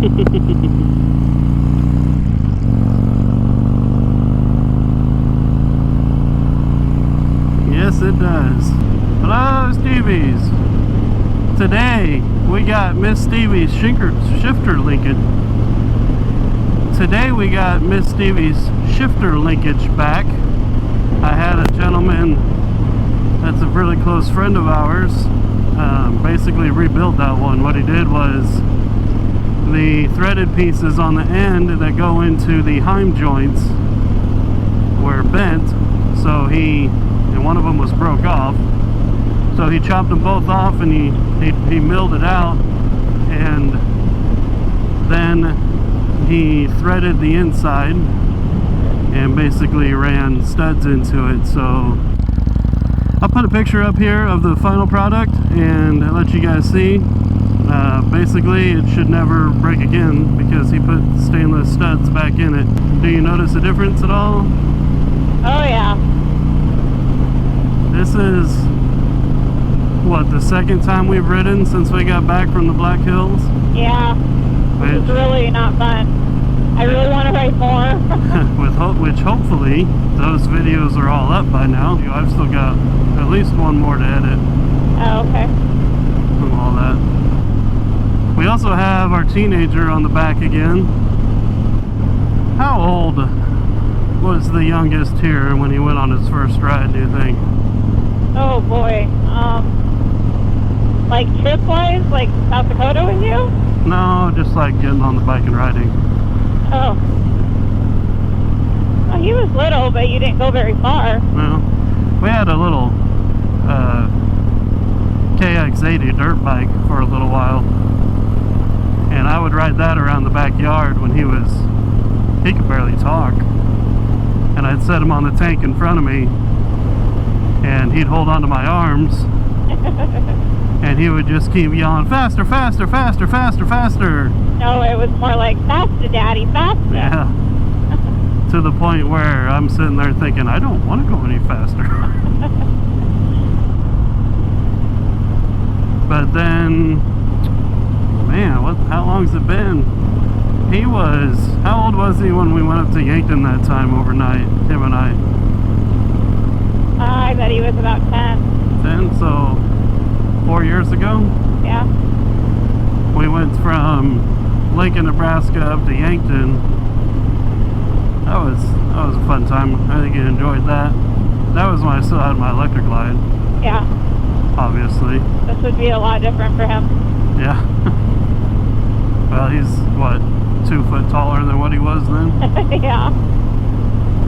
Yes, it does. Hello, Stevies. Today we got Miss Stevy's shifter linkage. Today we got Miss Stevy's shifter linkage back. I had a gentleman that's a really close friend of ours basically rebuild that one. What he did was the threaded pieces on the end that go into the heim joints were bent, so and one of them was broke off, so he chopped them both off and he milled it out, and then he threaded the inside and basically ran studs into it. So I'll put a picture up here of the final product and let you guys see. Basically it should never break again because he put stainless studs back in it. Do you notice a difference at all? Oh yeah. This is what, the second time we've ridden since we got back from the Black Hills? Yeah. It's really not fun. I really want to ride more. Which hopefully those videos are all up by now. I've still got at least one more to edit. Oh, okay. From all that. We also have our teenager on the back again. How old was the youngest here when he went on his first ride, do you think? Oh boy. Like trip-wise, like South Dakota with you? No, just like getting on the bike and riding. Oh. Well, he was little, but you didn't go very far. Well, we had a little KX80 dirt bike for a little while, and I would ride that around the backyard when he could barely talk, and I'd set him on the tank in front of me and he'd hold onto my arms and he would just keep yelling, faster, faster, faster, faster, faster. No, it was more like, faster, Daddy, faster. Yeah. To the point where I'm sitting there thinking, I don't want to go any faster. But then, man, how long's it been? How old was he when we went up to Yankton that time overnight, him and I? I bet he was about 10. 10, so 4 years ago? Yeah. We went from Lincoln, Nebraska up to Yankton. That was a fun time. I think he enjoyed that. That was when I still had my electric glide. Yeah. Obviously. This would be a lot different for him. Yeah. Well, he's, what, 2 foot taller than what he was then? Yeah.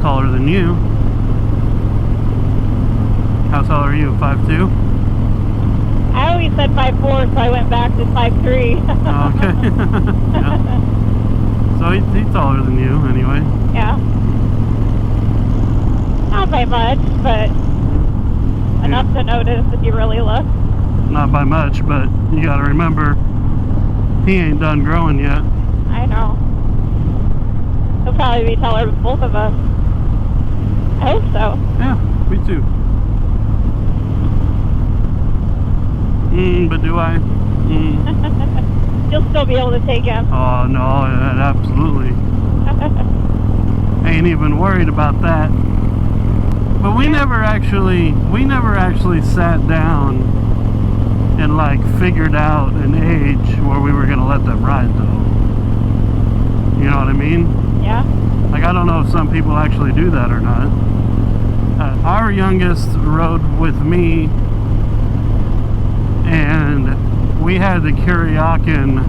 Taller than you. How tall are you, 5'2"? I always said 5'4", so I went back to 5'3". Oh, okay. Yeah. So he's taller than you, anyway. Yeah. Not by much, but enough to notice if you really look. Not by much, but you gotta remember, he ain't done growing yet. I know. He'll probably be taller than both of us. I hope so. Yeah, me too. But do I? You'll still be able to take him. Oh, no, absolutely. Ain't even worried about that. But we never actually sat down and like figured out an age where we were gonna let them ride though. You know what I mean? Yeah. Like, I don't know if some people actually do that or not. Our youngest rode with me, and we had the Kuryakin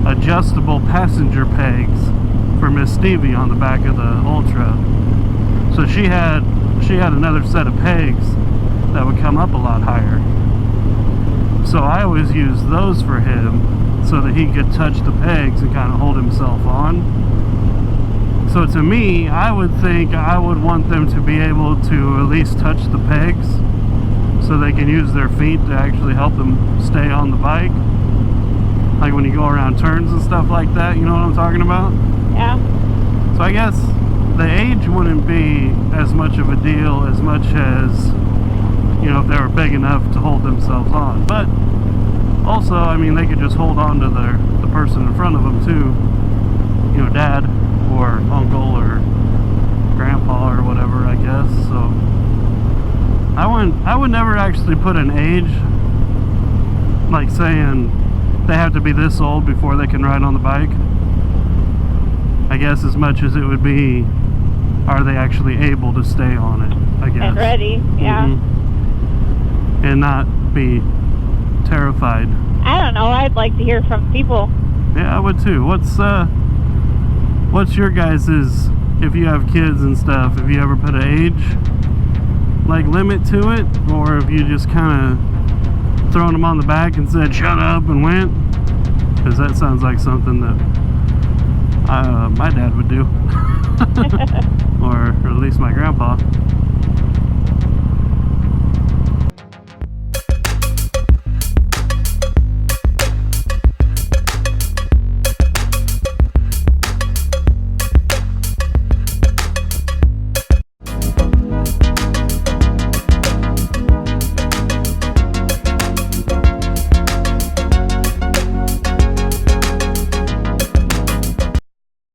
adjustable passenger pegs for Miss Stevy on the back of the Ultra. So she had another set of pegs that would come up a lot higher. So I always used those for him so that he could touch the pegs and kind of hold himself on. So to me, I would think I would want them to be able to at least touch the pegs so they can use their feet to actually help them stay on the bike. Like when you go around turns and stuff like that, you know what I'm talking about? Yeah. So I guess the age wouldn't be as much of a deal as much as, you know, if they were big enough to hold themselves on. But Also, I mean, they could just hold on to the person in front of them too. You know, dad or uncle or grandpa or whatever, I guess. So I would never actually put an age, like saying they have to be this old before they can ride on the bike. I guess as much as it would be, are they actually able to stay on it, I guess. And ready, yeah. Mm-hmm. And not be terrified. I don't know. I'd like to hear from people. Yeah, I would too. What's your guys's, if you have kids and stuff, have you ever put an age, like, limit to it? Or have you just kind of thrown them on the back and said, shut up, and went? Because that sounds like something that my dad would do.